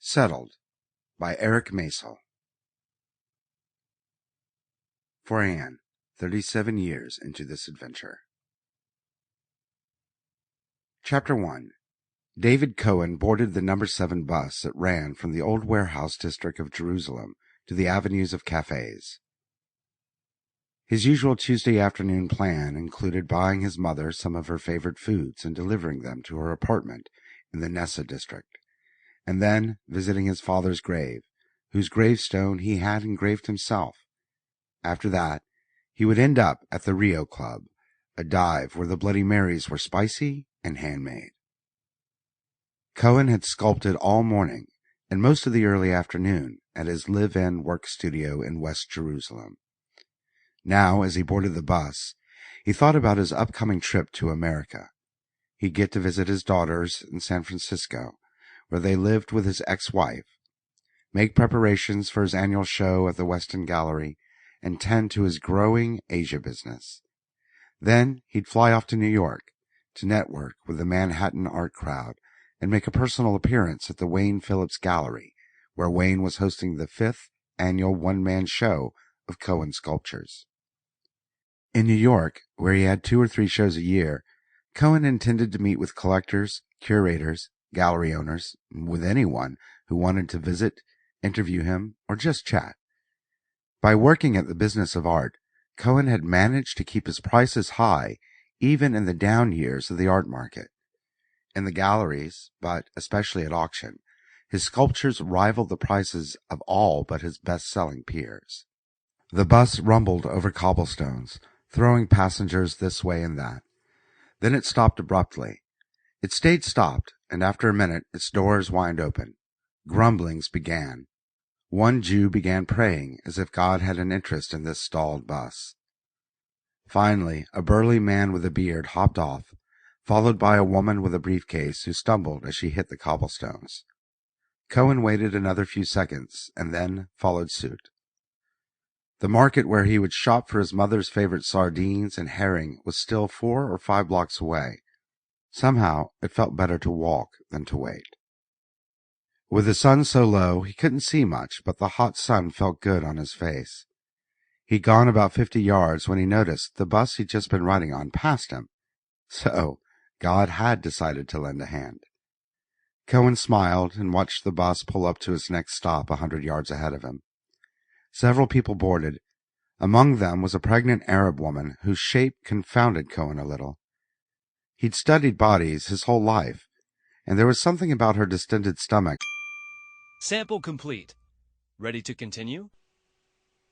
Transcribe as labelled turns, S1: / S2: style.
S1: Settled by Eric Maisel. For Anne, 37 years into this adventure. Chapter 1. David Cohen boarded the number 7 bus that ran from the old warehouse district of Jerusalem to the avenues of cafes. His usual Tuesday afternoon plan included buying his mother some of her favorite foods and delivering them to her apartment in the Masse district, and then visiting his father's grave, whose gravestone he had engraved himself. After that, he would end up at the Rio Club, a dive where the Bloody Marys were spicy and handmade. Cohen had sculpted all morning and most of the early afternoon at his live-in work studio in West Jerusalem. Now, as he boarded the bus, he thought about his upcoming trip to America. He'd get to visit his daughters in San Francisco, where they lived with his ex-wife, make preparations for his annual show at the Weston Gallery, and tend to his growing Asia business. Then he'd fly off to New York to network with the Manhattan art crowd and make a personal appearance at the Wayne Phillips Gallery, where Wayne was hosting the 5th annual one-man show of Cohen sculptures. In New York, where he had 2 or 3 shows a year, Cohen intended to meet with collectors, curators, gallery owners, with anyone who wanted to visit, interview him, or just chat. By working at the business of art, Cohen had managed to keep his prices high even in the down years of the art market. In the galleries, but especially at auction, his sculptures rivaled the prices of all but his best-selling peers. The bus rumbled over cobblestones, throwing passengers this way and that. Then it stopped abruptly. It stayed stopped, and after a minute its doors whined open. Grumblings began. One Jew began praying as if God had an interest in this stalled bus. Finally, a burly man with a beard hopped off, followed by a woman with a briefcase who stumbled as she hit the cobblestones. Cohen waited another few seconds and then followed suit. The market where he would shop for his mother's favorite sardines and herring was still 4 or 5 blocks away. Somehow, it felt better to walk than to wait. With the sun so low, he couldn't see much, but the hot sun felt good on his face. He'd gone about 50 yards when he noticed the bus he'd just been riding on passed him. So, God had decided to lend a hand. Cohen smiled and watched the bus pull up to its next stop 100 yards ahead of him. Several people boarded. Among them was a pregnant Arab woman whose shape confounded Cohen a little. He'd studied bodies his whole life, and there was something about her distended stomach.
S2: Sample complete. Ready to continue?